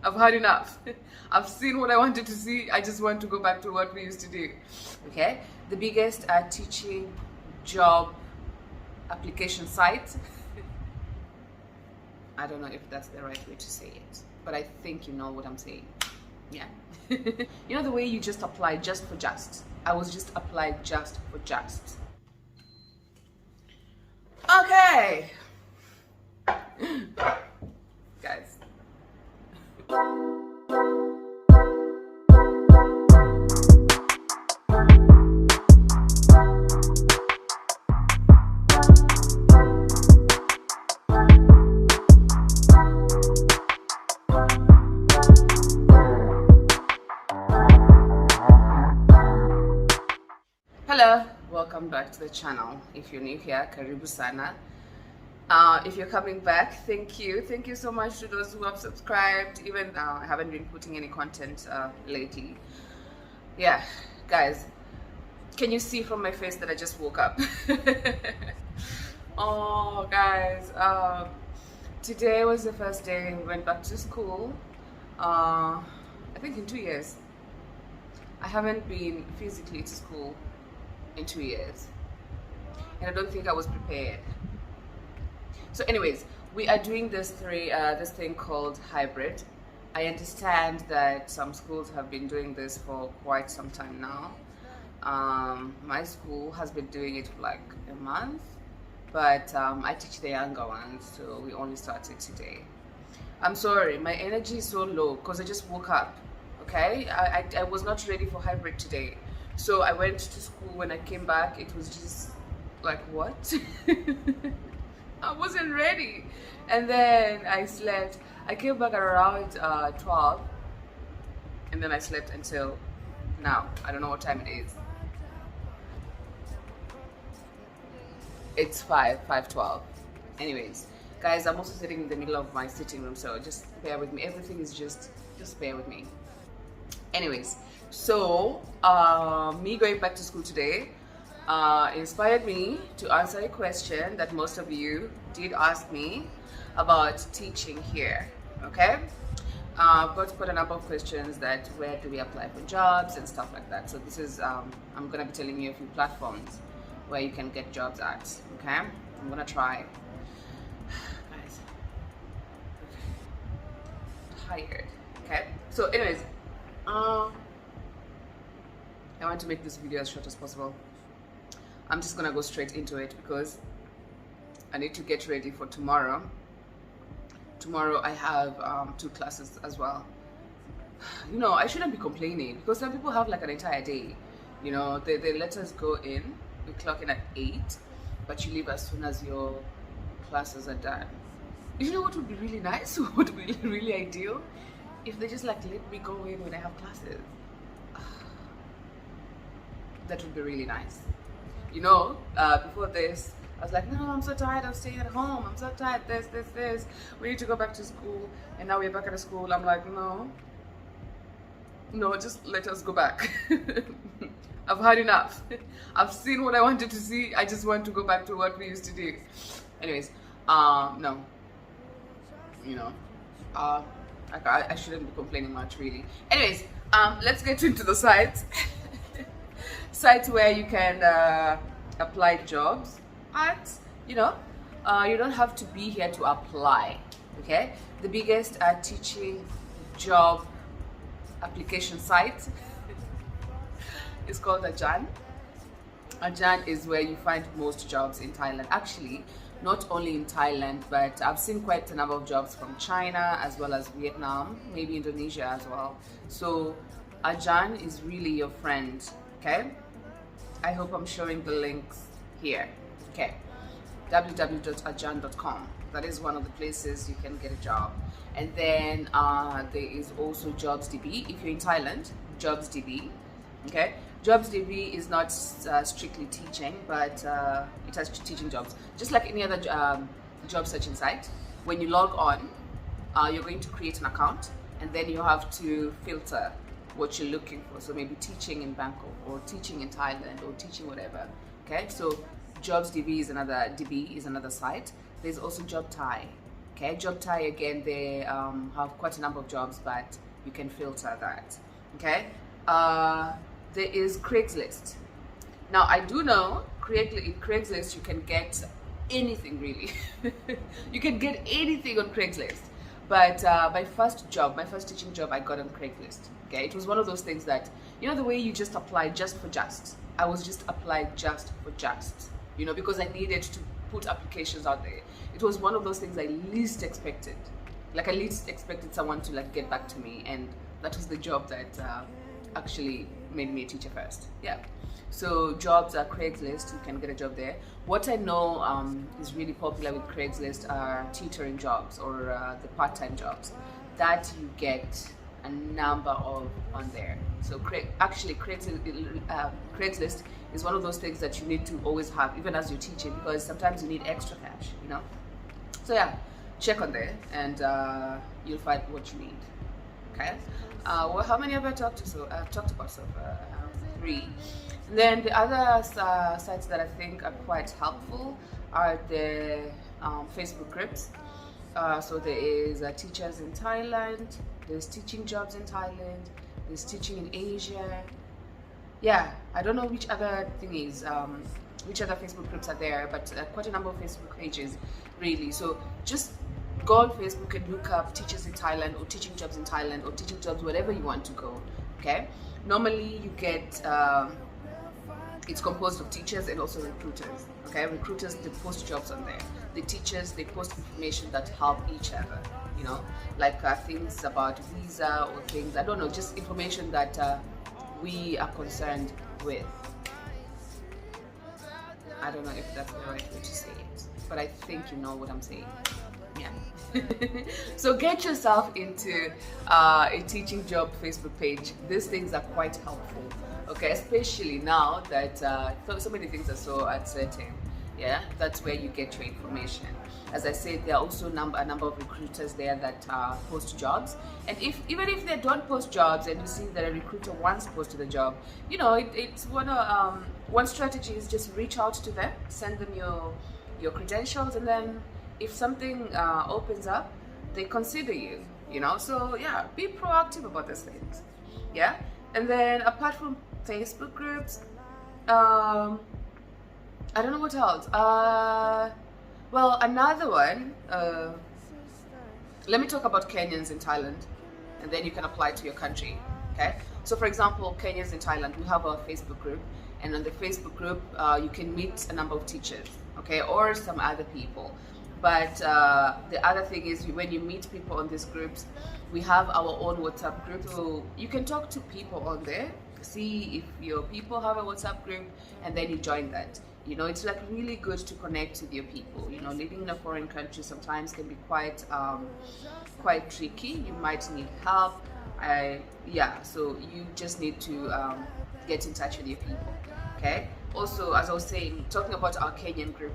I've had enough. I've seen what I wanted to see. I just want to go back to what we used to do. Okay? The biggest teaching job application site. I don't know if that's the right way to say it, but I think you know what I'm saying. Yeah. You know the way you just apply just for just. I was just applied just for just. Okay. Guys. Hello, welcome back to the channel. If you're new here, karibu sana. If you're coming back, thank you so much to those who have subscribed. Even I haven't been putting any content lately. Yeah, guys, can you see from my face that I just woke up? Oh guys, today was the first day we went back to school. I think in 2 years. I haven't been physically to school in 2 years, and I don't think I was prepared. So anyways, we are doing this thing called hybrid. I understand that some schools have been doing this for quite some time now. My school has been doing it for like a month, but I teach the younger ones, so we only started today. I'm sorry, my energy is so low because I just woke up. Okay, I was not ready for hybrid today. So I went to school. When I came back, it was just like, what? I wasn't ready. And then I slept. I came back at around 12, and then I slept until now. I don't know what time it is. It's 5:12. Anyways, guys, I'm also sitting in the middle of my sitting room, so just bear with me. Everything is just bear with me. Anyways, so me going back to school today inspired me to answer a question that most of you did ask me about teaching here. Okay, I've got quite a number of questions that where do we apply for jobs and stuff like that. So this is I'm gonna be telling you a few platforms where you can get jobs at. Okay, I'm gonna try. Guys, okay. Tired. Okay, so anyways, I want to make this video as short as possible. I'm just gonna go straight into it because I need to get ready for tomorrow. Tomorrow I have 2 classes as well. You know, I shouldn't be complaining because some people have like an entire day. You know, they let us go in, we clock in at 8, but you leave as soon as your classes are done. You know what would be really nice? What would be really ideal? If they just like let me go in when I have classes. That would be really nice. You know, before this, I was like, no, I'm so tired of staying at home. I'm so tired, this. We need to go back to school. And now we're back at school. I'm like, no, just let us go back. I've had enough. I've seen what I wanted to see. I just want to go back to what we used to do. Anyways, no, you know, I shouldn't be complaining much, really. Anyways, let's get into the sites. Sites where you can apply jobs at. You know, you don't have to be here to apply. Okay, the biggest teaching job application site is called Ajan. Ajan is where you find most jobs in Thailand. Actually, not only in Thailand, but I've seen quite a number of jobs from China as well as Vietnam, maybe Indonesia as well. So Ajan is really your friend. Okay, I hope I'm showing the links here. Okay, www.ajan.com. that is one of the places you can get a job. And then there is also JobsDB. If you're in Thailand, JobsDB. Okay, JobsDB is not strictly teaching, but it has teaching jobs, just like any other job searching site. When you log on, you're going to create an account, and then you have to filter what you're looking for. So maybe teaching in Bangkok, or teaching in Thailand, or teaching whatever. Okay, so JobsDB is another site. There's also Job Thai. Okay, Job Thai, again, they have quite a number of jobs, but you can filter that. Okay, there is Craigslist. Now, I do know Craigslist you can get anything really. You can get anything on Craigslist. But my first teaching job, I got on Craigslist. Okay, it was one of those things that, you know, the way you just apply just for just. I was just applied just for just, you know, because I needed to put applications out there. It was one of those things I least expected. Like I least expected someone to like get back to me, and that was the job that actually made me a teacher first. Yeah. So jobs are Craigslist, you can get a job there. What I know is really popular with Craigslist are tutoring jobs or the part-time jobs that you get a number of on there. So Craigslist is one of those things that you need to always have even as you're teaching, because sometimes you need extra cash, you know. So yeah, check on there and you'll find what you need. Okay. Well, how many have I talked to? So I've talked about so far 3. And then the other sites that I think are quite helpful are the Facebook groups. So there is teachers in Thailand, there's teaching jobs in Thailand, there's teaching in Asia. Yeah, I don't know which other which other Facebook groups are there, but quite a number of Facebook pages really. So just go on Facebook and look up teachers in Thailand or teaching jobs in Thailand or teaching jobs wherever you want to go. Okay, normally you get it's composed of teachers and also recruiters. Okay, recruiters, they post jobs on there. The teachers, they post information that help each other, you know, like things about visa or things, I don't know, just information that we are concerned with. I don't know if that's the right way to say it, but I think you know what I'm saying. Yeah. So get yourself into a teaching job Facebook page. These things are quite helpful. Okay, especially now that so many things are so uncertain. Yeah, that's where you get your information. As I said, there are also a number of recruiters there that post jobs. And even if they don't post jobs and you see that a recruiter once posted a job, you know, it's one strategy is just reach out to them, send them your credentials, and then if something opens up, they consider you, you know. So yeah, be proactive about these things. Yeah. And then apart from Facebook groups, I don't know what else. Well, another one, let me talk about Kenyans in Thailand, and then you can apply to your country. Okay, so for example, Kenyans in Thailand, we have our Facebook group, and on the Facebook group you can meet a number of teachers, okay, or some other people. But the other thing is, when you meet people on these groups, we have our own WhatsApp group, so you can talk to people on there, see if your people have a WhatsApp group, and then you join that. You know, it's like really good to connect with your people. You know, living in a foreign country sometimes can be quite tricky. You might need help. Yeah, so you just need to get in touch with your people. Okay. Also, as I was saying, talking about our Kenyan group,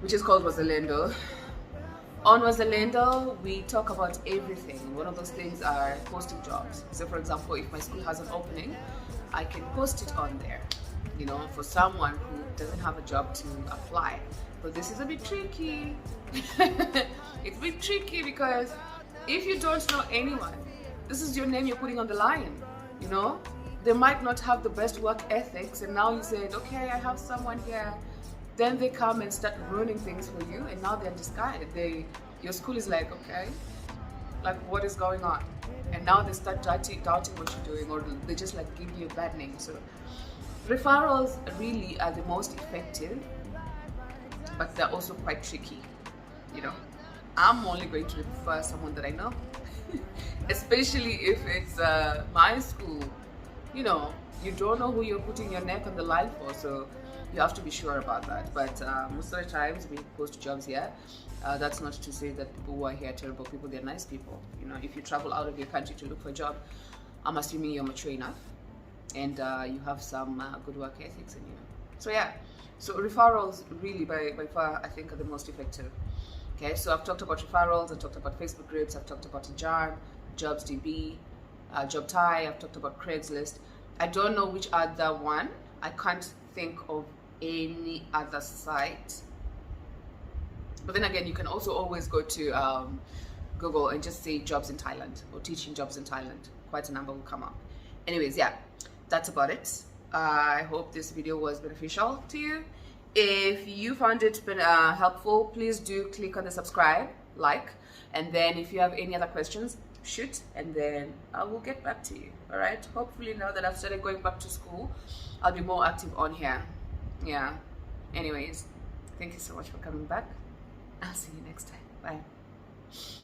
which is called Wazalendo. On Wazalendo, we talk about everything. One of those things are posting jobs. So for example, if my school has an opening, I can post it on there, you know, for someone who doesn't have a job to apply. But this is a bit tricky. It's a bit tricky because if you don't know anyone, this is your name you're putting on the line, you know? They might not have the best work ethics, and now you said, okay, I have someone here. Then they come and start ruining things for you, and now they're discarded. Your school is like, okay, like what is going on? And now they start doubting what you're doing, or they just like give you a bad name. So referrals really are the most effective, but they're also quite tricky, you know. I'm only going to refer someone that I know, especially if it's my school. You know, you don't know who you're putting your neck on the line for, so you have to be sure about that. But most of the times we post jobs here. That's not to say that people who are here are terrible people. They're nice people. You know, if you travel out of your country to look for a job, I'm assuming you're mature enough and you have some good work ethics in you. So yeah, so referrals really by far I think are the most effective. Okay, so I've talked about referrals, I've talked about Facebook groups, I've talked about Jar, JobsDB, Job Thai, I've talked about Craigslist. I don't know which other one. I can't think of any other site But then again, you can also always go to Google and just say jobs in Thailand or teaching jobs in Thailand. Quite a number will come up. Anyways, yeah, that's about it. I hope this video was beneficial to you. If you found it helpful, please do click on the subscribe, like, and then if you have any other questions, shoot, and then I will get back to you. All right, hopefully now that I've started going back to school, I'll be more active on here. Yeah, anyways, thank you so much for coming back. I'll see you next time. Bye.